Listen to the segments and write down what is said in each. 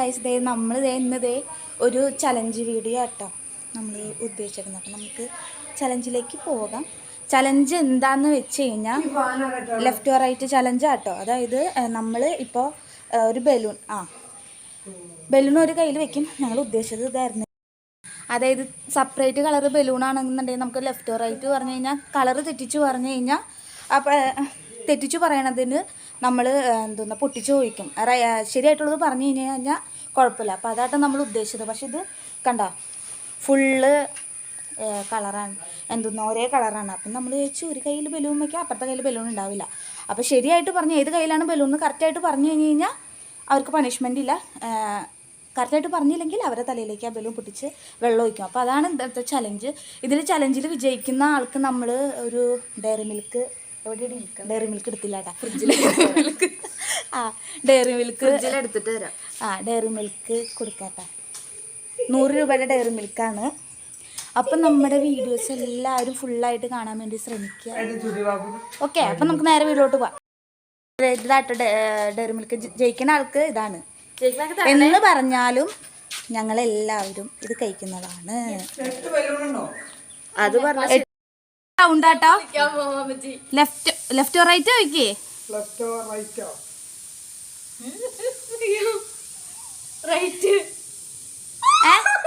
Guys ദേ നമ്മൾ ഇന്ന് ഒരു ചലഞ്ച് വീഡിയോ ആട്ടോ നമ്മൾ ഉദ്ദേശിക്കുന്നത്. അപ്പം നമുക്ക് ചലഞ്ചിലേക്ക് പോകാം. ചലഞ്ച് എന്താണെന്ന് വെച്ച് കഴിഞ്ഞാൽ ലെഫ്റ്റ് ഓർ റൈറ്റ് ചലഞ്ച് ആട്ടോ. അതായത് നമ്മൾ ഇപ്പോൾ ഒരു ബലൂൺ ഒരു കയ്യിൽ വെക്കും. ഞങ്ങൾ ഉദ്ദേശിച്ചത് ഇതായിരുന്നു. അതായത് സെപ്പറേറ്റ് കളർ ബലൂൺ ആണെന്നുണ്ടെങ്കിൽ നമുക്ക് ലെഫ്റ്റ് ഓർ റൈറ്റ് പറഞ്ഞു കഴിഞ്ഞാൽ കളർ തെറ്റിച്ച് പറഞ്ഞു കഴിഞ്ഞാൽ അപ്പം തെറ്റിച്ച് പറയണതിന് നമ്മൾ എന്തോന്നാ പൊട്ടിച്ച് ചോദിക്കും. ശരിയായിട്ടുള്ളത് പറഞ്ഞു കഴിഞ്ഞാൽ കുഴപ്പമില്ല. അപ്പോൾ അതാട്ടോ നമ്മൾ ഉദ്ദേശിച്ചത്. പക്ഷെ ഇത് കണ്ടോ ഫുള്ള് കളറാണ്, എന്തോന്നാ ഒരേ കളറാണ്. അപ്പം നമ്മൾ ചോദിച്ചു ഒരു കയ്യിൽ ബലൂൺ വയ്ക്കുക, അപ്പുറത്തെ കയ്യിൽ ബലൂൺ ഉണ്ടാവില്ല. അപ്പോൾ ശരിയായിട്ട് പറഞ്ഞ് ഏത് കയ്യിലാണ് ബലൂൺ കറക്റ്റായിട്ട് പറഞ്ഞു കഴിഞ്ഞ് കഴിഞ്ഞാൽ അവർക്ക് പണിഷ്മെൻ്റ് ഇല്ല. കറക്റ്റായിട്ട് പറഞ്ഞില്ലെങ്കിൽ അവരുടെ തലയിലേക്ക് ആ ബലൂൺ പൊട്ടിച്ച് വെള്ളം ഒഴിക്കും. അപ്പോൾ അതാണ് ഇന്നത്തെ ചലഞ്ച്. ചലഞ്ചിൽ വിജയിക്കുന്ന ആൾക്ക് നമ്മൾ ഒരു ഡയറി മിൽക്ക് എടുത്തില്ല കേട്ടോ, ഫ്രിഡ്ജിൽ ഡയറി മിൽക്ക് എടുത്തിട്ട് തരാം. Diary milk കൊടുക്കാട്ടോ. 100 രൂപയുടെ ഡയറി മിൽക്കാണ്. അപ്പം നമ്മുടെ വീഡിയോസ് എല്ലാവരും ഫുള്ളായിട്ട് കാണാൻ വേണ്ടി ശ്രമിക്കുക. ഓക്കെ, അപ്പം നമുക്ക് നേരെ വീട്ടിലോട്ട് പോവാം. ഇതായിട്ട് ഡയറി മിൽക്ക് ജയിക്കുന്ന ആൾക്ക് ഇതാണ് എന്ന് പറഞ്ഞാലും ഞങ്ങളെല്ലാവരും ഇത് കഴിക്കുന്നതാണ്. അത് പറഞ്ഞ ട്ടോ. ലെഫ്റ്റ് റൈറ്റ് നോക്കിയേ.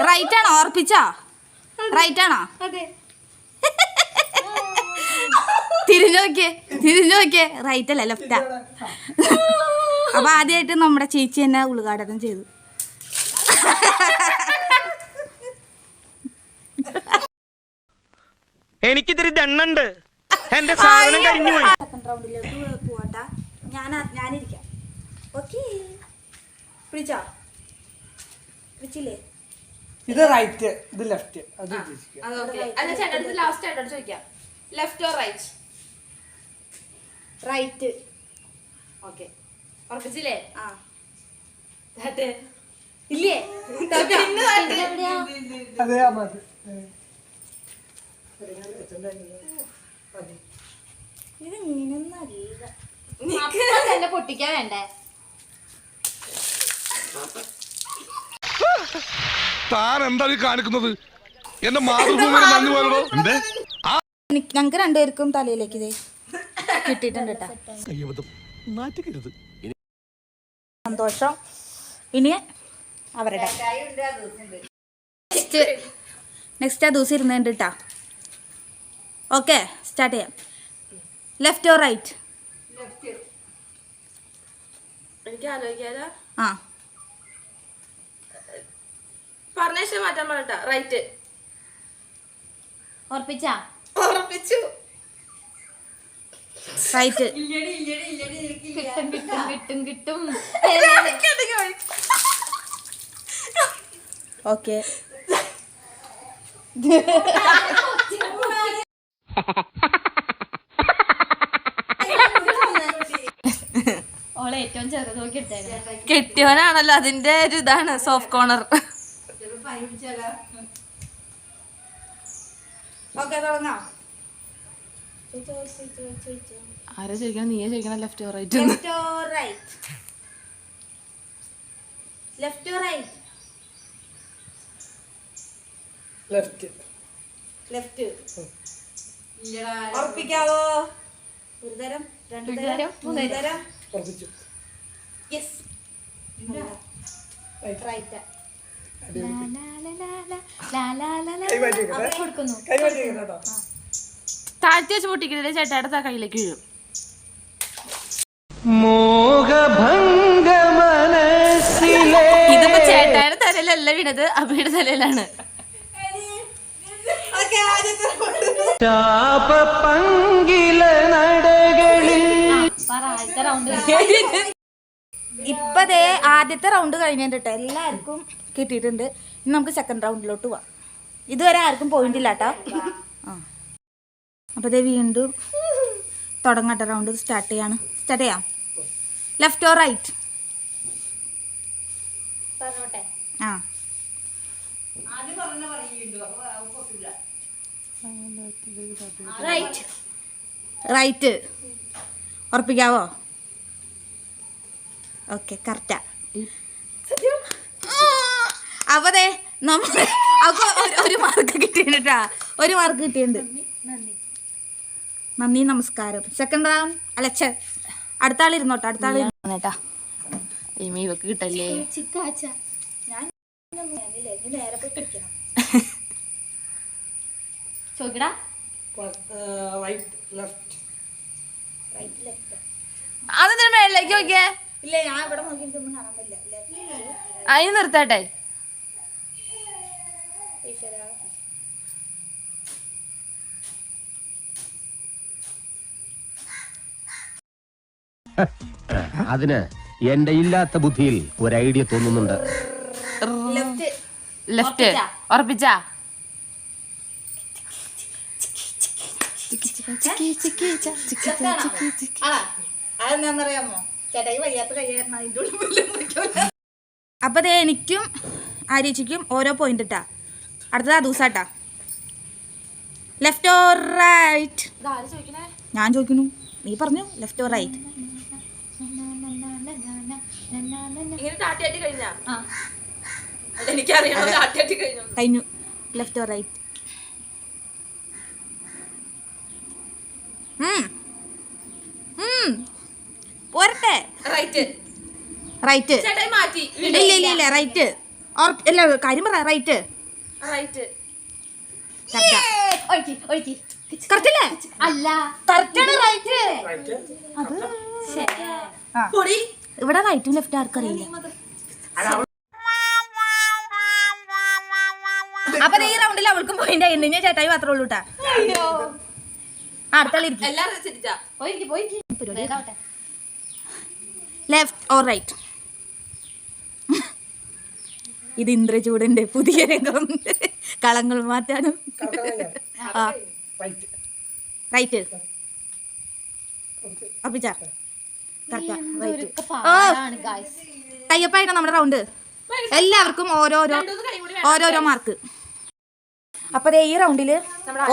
റൈറ്റ് ആണോ? ഓർപ്പിച്ചോ? റൈറ്റ് ആണോ? തിരിഞ്ഞു നോക്കിയേ. റൈറ്റ് അല്ല, ലെഫ്റ്റാ. അപ്പൊ ആദ്യമായിട്ട് നമ്മുടെ ചേച്ചി തന്നെ ഉദ്ഘാടനം ചെയ്തു. എനിക്കിതിരി ദണ്ണുണ്ട്. എന്റെ സാധനം കഴിഞ്ഞു പോയി. സെക്കൻഡ് റൗണ്ടിലേക്ക് പോവാട്ടാ. ഞാനിരിക്കാം. ഓക്കേ, പിടിച്ചില്ലേ? ഇത് റൈറ്റ്, ഇത് ലെഫ്റ്റ്. അത് ലാസ്റ്റ് ചോദിക്കാം. Left or right? Right. Okay, ഉറപ്പിച്ചില്ലേ? ഇല്ലേ? അതെ, മതി. ഇത് മീനൊന്നല്ല. പൊട്ടിക്കാൻ വേണ്ടേ? താൻ എന്താ കാണിക്കുന്നത്? എന്റെ മാതൃഭൂമി ഞങ്ങൾക്ക് രണ്ടുപേർക്കും തലയിലേക്ക് ഇതേ കിട്ടിയിട്ടുണ്ട് കേട്ടോ. സന്തോഷം. ഇനി അവരുടെ നെക്സ്റ്റ് ആ ദിവസം ഇരുന്നുണ്ട് കേട്ടോ. ഓക്കെ, സ്റ്റാർട്ട് ചെയ്യാം. Left or right? എനിക്ക് ആലോചിക്കാലോ. പറഞ്ഞ മാറ്റാൻ പറയട്ടാ. റൈറ്റ്. ഉറപ്പിച്ചു. റൈറ്റ്. കിട്ടും. ഓക്കെ. ഓളെ ഏറ്റവും ചെറുത് നോക്കി കെട്ടിയോനാണല്ലോ, അതിന്റെ ഒരു ഇതാണ് സോഫ്റ്റ് കോർണർ. ആരാ ചോദിക്കണം? നീയെ ചോദിക്കണം. Left or right? ഉറപ്പിക്കാവോ? ഒരു തരം, രണ്ടു തരം, മൂന്ന് തരം. റൈറ്റ്. താഴ്ത്തി വെച്ച് പൊട്ടിക്കരുത്, ചേട്ടായുടെ കയ്യിലേക്ക് വീഴും. ഇതിപ്പോ ചേട്ടായുടെ തലയിലല്ല വീണത്, അബിയുടെ തലയിലാണ്. ഇപ്പതേ ആദ്യത്തെ റൗണ്ട് കഴിഞ്ഞിട്ട് എല്ലാവർക്കും കിട്ടിയിട്ടുണ്ട്. ഇനി നമുക്ക് സെക്കൻഡ് റൗണ്ടിലോട്ട് പോവാം. ഇതുവരെ ആർക്കും പോയിന്റ് ഇല്ല കേട്ടോ. അപ്പോൾ ഇതേ വീണ്ടും തുടങ്ങട്ടെ. റൗണ്ട് സ്റ്റാർട്ട് ചെയ്യാം. Left or right? റൈറ്റ്. ഉറപ്പിക്കാവോ? ഓക്കെ, കറക്റ്റാ. അപ്പൊ അതെ നമ്മൾ ഒരു മാർക്ക് കിട്ടിയിട്ടാ, ഒരു മാർക്ക് കിട്ടിയിട്ടുണ്ട്. നന്ദി നമസ്കാരം. സെക്കൻഡ് റൗണ്ട് അല്ല അടുത്ത ആൾ ഇരുന്നോട്ടോ, അടുത്ത ആൾ ഇരുന്നേട്ടാ. ഇവക്ക് കിട്ടല്ലേ? നേരെ പോയി പിടിക്കണം. ചോദിക്കടാ. Right left right left. അതെന്താ മേളിലേക്ക് നോക്കിയേ? ഇല്ല ഞാൻ ഇവിടെ നോക്കി എനിക്കൊന്നും കാണാൻ പറ്റില്ല. ലെഫ്റ്റ് അതിന് നിർത്താട്ടെ. അതിന് എന്റെ ഇല്ലാത്ത ബുദ്ധിയിൽ ഒരു ഐഡിയ തോന്നുന്നുണ്ട്. ലെഫ്റ്റ്. ലെഫ്റ്റ് ഉറപ്പിച്ചാ? അതെന്താന്നറിയാമോ, ചേട്ടായി വയ്യാത്ത കയ്യായിരുന്നു അതിൻ്റെ ഉള്ളിൽ. അപ്പൊ ദേ എനിക്കും ആര്യച്ചിക്കും ഓരോ പോയിന്റ് ഇട്ടാ. അടുത്തത് ദിവസാട്ടാ. Left or right? ഞാൻ ചോദിക്കുന്നു, നീ പറഞ്ഞു ലെഫ്റ്റ് ഓർ റൈറ്റ്. ഇങ്ങനെ ടാറ്റയാട്ടി കഴിഞ്ഞാ? എനിക്കറിയാം ടാറ്റയാട്ടി കഴിഞ്ഞു. കഴിഞ്ഞു. Left or right? പോരട്ടെ. റൈറ്റ്. റൈറ്റ്. ചേട്ടായി മാറ്റി. ഇല്ല ഇല്ല ഇല്ല റൈറ്റ്. അല്ല കാര്യം പറ. റൈറ്റ്. റൈറ്റ്. കറക്റ്റ് അല്ലേ? അല്ല കറക്റ്റാണ്. റൈറ്റ്. റൈറ്റ് ആ. ഇവിടെ റൈറ്റും ലെഫ്റ്റ് ആർക്കറിയില്ല. അപ്പൊ ഈ റൗണ്ടിൽ അവൾക്കും പോയിന്റ് ആയിരുന്നു. ഞാൻ ചേട്ടായി മാത്രമേ ഉള്ളൂ കേട്ടാ. അടുത്തളിരിക്കും. എല്ലാരും ശരിച്ചാ. പോയിരിക്കും. Left or right? ഇത് ഇന്ദ്രചൂടന്റെ പുതിയ രംഗം. കളങ്ങൾ മാറ്റാനും. ആ റൈറ്റ് റൈറ്റ്. അപ്പിച്ചാ കറക്റ്റാ. റൈറ്റ്. കയ്യപ്പായിട്ടാ നമ്മുടെ റൗണ്ട്. എല്ലാവർക്കും ഓരോരോ മാർക്ക്. അപ്പൊ ഈ റൗണ്ടില്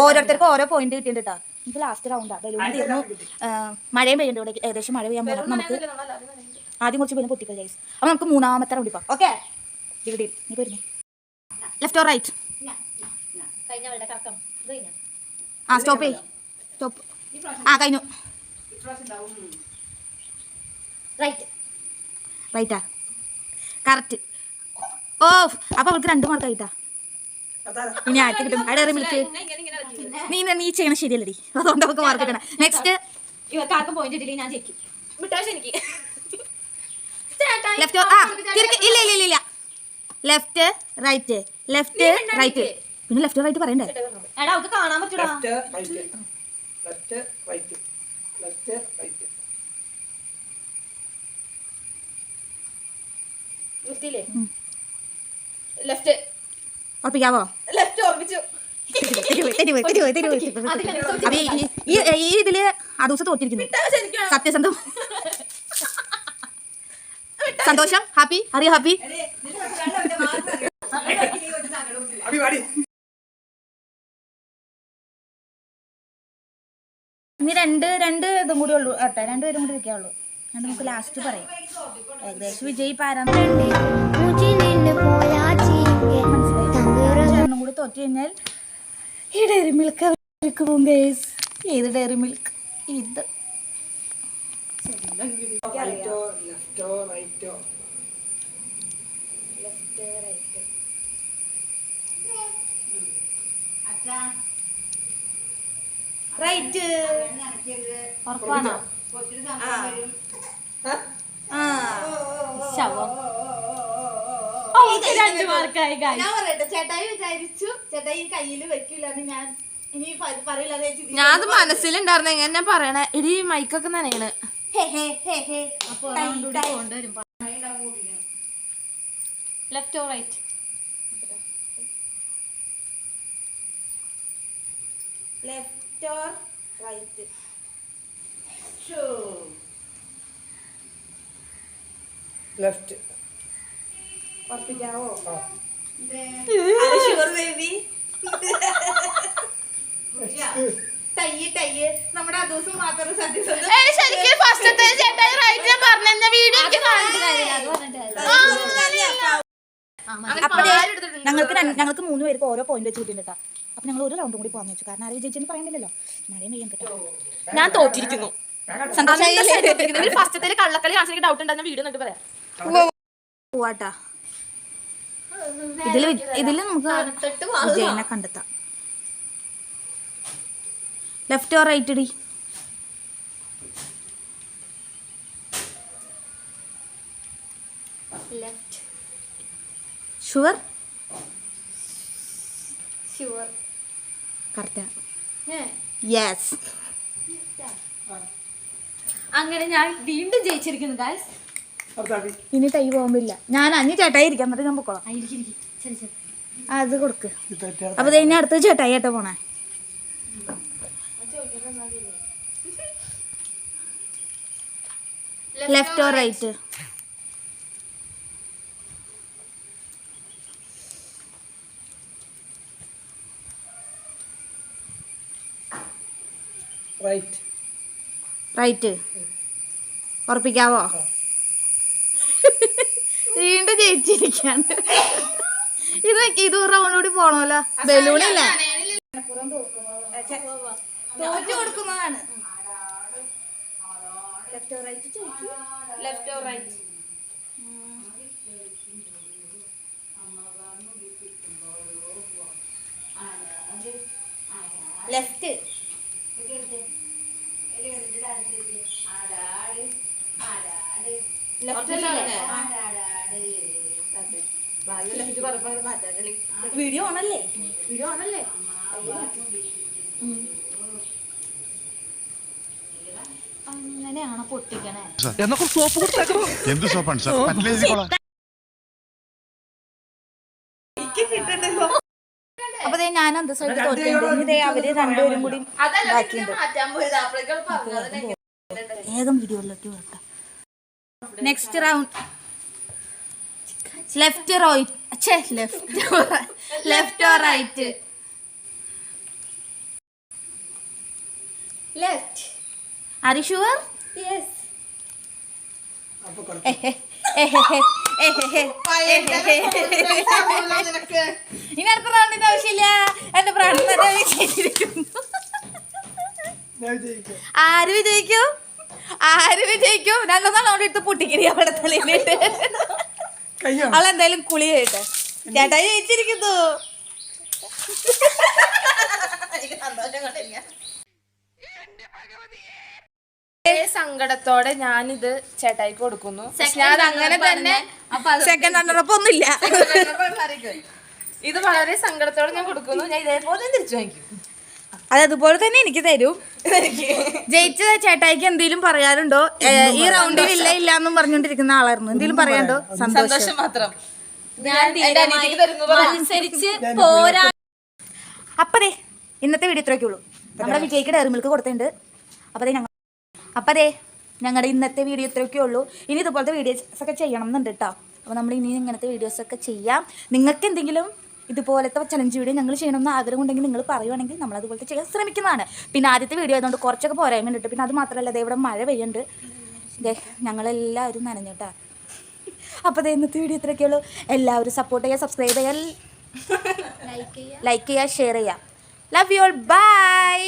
ഓരോരുത്തർക്കും ഓരോ പോയിന്റ് കിട്ടിയിട്ടുണ്ട് കേട്ടോ. നമുക്ക് ലാസ്റ്റ് റൗണ്ടാ. ബലൂൺ തീർന്നു. മഴയും പെയ്യുന്നുണ്ട് ഇവിടെ. ഏകദേശം മഴ പെയ്യാൻ പോകണം. നമുക്ക് ആദ്യം കുറച്ച് ബലൂൺ പൊട്ടിക്കാം ഗൈസ്. അപ്പൊ നമുക്ക് മൂന്നാമത്തെ റൗണ്ടിൽ പോകാം. ഓക്കെ നീ പോയിരുന്നു. Left or right? ആ സ്റ്റോപ്പ് ചെയ്. സ്റ്റോപ്പ്. ആ കഴിഞ്ഞു. റൈറ്റാ കറക്റ്റ്. ഓ അപ്പൊ അവൾക്ക് 2 മാർക്ക് ആയിട്ടാ. ഇനി ആർക്ക് കിട്ടും? Dairy Milk. നീ ചെയ്യണം ശരിയല്ലടി, അതുകൊണ്ട് അവൾക്ക് മാർക്ക് കിട്ടണം. നെക്സ്റ്റ് ഇവർക്കാർക്കും പോയിന്റ് ഇട്ടില്ല, ഞാൻ ജയിക്കും. വിട്ടാശ എനിക്ക്. ലെഫ്റ്റ്. ആ ഇല്ല ഇല്ല ഇല്ല ഇല്ല. Left right. Left right. പിന്നെ ലെഫ്റ്റ് റൈറ്റ് പറയണ്ടേ? എടാ അവർക്ക് കാണാൻ പറ്റൂടാ. Left right left right left right. വൃത്തിയില്ലേ? ലെഫ്റ്റ്. ഉറപ്പിക്കാവോ? ലെഫ്റ്റ് ഓർമ്മിച്ചു. അപ്പൊ ഈ ഇതില് ആ ദിവസം തോറ്റിരിക്കുന്നു. സത്യസന്ധം. സന്തോഷം. ഹാപ്പി. അറിയോ ഹാപ്പി? ഇനി രണ്ട് ഇതും കൂടി ഉള്ളൂ കേട്ടോ. 2 പേരും കൂടി വെക്കാവുള്ളൂ. അത് നമുക്ക് ലാസ്റ്റ് പറയാം. ഏകദേശം വിജയ് മനസ്സിലായി. കൂടി തോറ്റു കഴിഞ്ഞാൽ ഈ ഡയറി മിൽക്ക് അവർക്ക് പോകും ഗൈസ്. ഏത് ഡയറി മിൽക്ക്? ഇത് റൈറ്റോ ലെഫ്റ്റോ റൈറ്റോ? Left right. റൈറ്റ്. ഉറപ്പാണോ? ശവം. രണ്ട് മാർക്കായി. ഞാൻ പറയട്ടെ, ചേട്ടായി വിചാരിച്ചു ചേട്ടായി കയ്യിൽ വെക്കില്ലെന്ന്. ഞാൻ ഇനി പറയില്ലാതെ ഞാൻ അത് മനസ്സിലുണ്ടായിരുന്നു. എങ്ങനെ പറയണേ? ഇടി മൈക്കൊക്കെ നനയണ്. Left or right? Left or right? Left. ഉറപ്പിക്കാവോ? ടയ്യ് നമ്മുടെ ആ ദിവസം മാത്രം സത്യസന്ധം. ശരിക്കും ഫസ്റ്റത്തെ ചേട്ടായി റൈറ്റ് പറഞ്ഞ വീഡിയോ അപ്പൊ ഞങ്ങൾക്ക് 3 പേർക്ക് ഓരോ പോയിന്റ് വെച്ച് കിട്ടിയിട്ടാ. അപ്പൊ ഞങ്ങൾ ഒരു റൗണ്ടും കൂടി പോകാന്ന് വെച്ചു. കാരണം ആരും വിജയിച്ചെന്ന് പറയാൻ പറ്റില്ലല്ലോ. മഴയും പെയ്യാൻ കേട്ടോ. ഞാൻ തോറ്റിരിക്കുന്നു. ഫസ്റ്റത്തെ കള്ളക്കളി കാണിച്ചിട്ട് ഡൗട്ട് ഉണ്ടായിരുന്ന വീഡിയോ എന്നിട്ട് പറയാം. പോവാട്ടാ. ഇതില് നമുക്ക് വിജയനെ കണ്ടെത്താം. ലെഫ്റ്റ് ഓർ റൈറ്റ് ഡി? ലെഫ്റ്റ്. ഷുവർ? ഷുവർ. കറക്റ്റാ. യെസ്. അങ്ങനെ ഞാൻ വീണ്ടും ജയിച്ചിരിക്കുന്നു ഗൈസ്. ഇനി ടൈ പോകുമ്പില്ല. ഞാൻ അഞ്ഞ് ചേട്ടായി ഇരിക്കാൻ എന്നിട്ട് ഞാൻ പൊക്കോളാം. ശരി ശരി. അത് കൊടുക്ക്. അപ്പൊ ഇനി അടുത്ത് ചേട്ടായി ആയിട്ടാ പോണേ. Left or right? Right. Right. ഉറപ്പിക്കാവോ? വീണ്ടും ജയിച്ചിരിക്കാണ്. ഇത് റൗണ്ട് കൂടി പോണല്ലോ. ബലൂണില്ലേ തോറ്റു കൊടുക്കുന്നതാണ്. ലെഫ്റ്റ് ഓർ റൈറ്റ് ചോദിക്കും. Left or right? Left. Video ഓണല്ലേ? വീഡിയോ ഓണല്ലേ? അങ്ങനെയാണ് പൊട്ടിക്കണേ. എന്നൊക്കെ സോപ്പ് കൊടുത്തേക്കണോ? എന്ത് സോപ്പാണ് സാർ? പറ്റില്ല. അപ്പൊ ഞാൻ അന്തസ്സായിട്ട് തോറ്റിട്ടുണ്ട്. ഇതേ അവര് രണ്ടുപേരും കൂടി ബാക്കിയുണ്ട്. വേഗം വീഡിയോയിലേക്ക് വരട്ടെ. Next round. Left right. Left or right? Left. Are you sure? Yes. ഇനി അടുത്ത റൗണ്ടിന്റെ ആവശ്യമില്ല. എന്റെ പ്രാണം തന്നെ വിജയിച്ചിരിക്കുന്നു. ആര് വിജയിക്കും? ആര് വിജയിക്കും? 2 റൗണ്ട് എടുത്ത് പൊട്ടിക്കരി അവിടെ തലയിലിട്ട്. അവളെന്തായാലും കുളി ചെയ്യട്ടെ. ചേട്ടായി ജയിച്ചിരിക്കുന്നു. സങ്കടത്തോടെ ഞാനിത് ചേട്ടായിക്ക് കൊടുക്കുന്നു. ഞാൻ അങ്ങനെ തന്നെ സെക്കൻഡ് റണ്ണറപ്പ് ഒന്നുമില്ല. ഇത് വളരെ സങ്കടത്തോടെ ഞാൻ കൊടുക്കുന്നു. ഞാൻ ഇതേപോലെ തിരിച്ചു വാങ്ങിക്കും. അതുപോലെ തന്നെ എനിക്ക് തരും. ജയിച്ച ചേട്ടായിക്ക് എന്തെങ്കിലും പറയാറുണ്ടോ? ഈ റൗണ്ടിൽ ഇല്ല എന്നും പറഞ്ഞോണ്ടിരിക്കുന്ന ആളായിരുന്നു. എന്തെങ്കിലും പറയാണ്ടോ? സന്തോഷം മാത്രം. അനുസരിച്ച് പോരാ. അപ്പതേ ഇന്നത്തെ വീഡിയോ ഇത്രയൊക്കെ ഉള്ളൂ. നമ്മുടെ വിജയ്ക്ക് ഡയറി മിൽക്ക് കൊടുത്തിട്ടുണ്ട്. അപ്പതേ ഞങ്ങളുടെ ഇന്നത്തെ വീഡിയോ ഇത്രയൊക്കെ ഉള്ളൂ. ഇനി ഇതുപോലത്തെ വീഡിയോസ് ഒക്കെ ചെയ്യണം എന്നുണ്ട് കേട്ടോ. അപ്പോൾ നമ്മൾ ഇനി ഇങ്ങനത്തെ വീഡിയോസൊക്കെ ചെയ്യാം. നിങ്ങൾക്ക് എന്തെങ്കിലും ഇതുപോലത്തെ ചലഞ്ച് വീഡിയോ ഞങ്ങൾ ചെയ്യണമെന്ന് ആഗ്രഹം ഉണ്ടെങ്കിൽ നിങ്ങൾ പറയുവാണെങ്കിൽ നമ്മൾ അതുപോലത്തെ ചെയ്യാൻ ശ്രമിക്കുന്നതാണ്. പിന്നെ ആദ്യത്തെ വീഡിയോ ആയതുകൊണ്ട് കുറച്ചൊക്കെ പോരായ്മ ഉണ്ട്. പിന്നെ അത് മാത്രമല്ല, ഇവിടെ മഴ പെയ്യുന്നുണ്ട്. ഞങ്ങളെല്ലാവരും നനഞ്ഞിട്ടാ. അപ്പോൾ ഇന്നത്തെ വീഡിയോ ഇത്രയൊക്കെ ഉള്ളൂ. എല്ലാവരും സപ്പോർട്ട് ചെയ്യുക, സബ്സ്ക്രൈബ് ചെയ്യുക, ലൈക്ക് ചെയ്യുക, ഷെയർ ചെയ്യുക. Love you all. ബൈ.